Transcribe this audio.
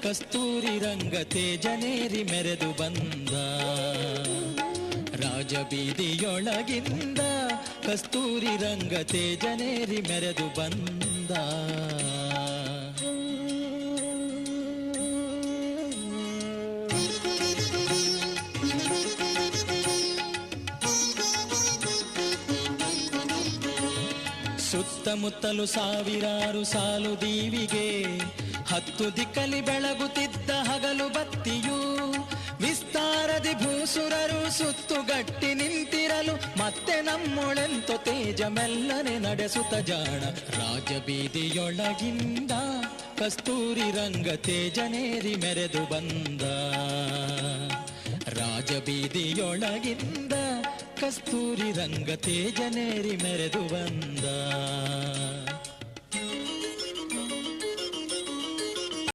ಕಸ್ತೂರಿ ರಂಗ ತೇಜನೇರಿ ಮೆರೆದು ಬಂದ. ರಾಜಬೀದಿಯೊಳಗಿಂದ ಕಸ್ತೂರಿ ರಂಗ ತೇಜನೇರಿ ಮೆರೆದು ಬಂದ. ಸುತ್ತಮುತ್ತಲು ಸಾವಿರಾರು ಸಾಲು ದೀವಿಗೆ, 10 ದಿಕ್ಕಲಿ ಬೆಳಗುತ್ತಿದ್ದ ಹಗಲು ಬತ್ತಿಯು. ವಿಸ್ತಾರದಿ ಭೂಸುರರು ಸುತ್ತುಗಟ್ಟಿ ನಿಂತಿರಲು, ಮತ್ತೆ ನಮ್ಮೊಳೆಂತೋ ತೇಜ ಮೆಲ್ಲನೆ ನಡೆಸುತ್ತ ಜಾಣ. ರಾಜಬೀದಿಯೊಳಗಿಂದ ಕಸ್ತೂರಿ ರಂಗ ತೇಜನೇರಿ ಮೆರೆದು ಬಂದ. ರಾಜಬೀದಿಯೊಳಗಿಂದ ಕಸ್ತೂರಿ ರಂಗ ತೇಜನೇರಿ ಮೆರೆದು ಬಂದ.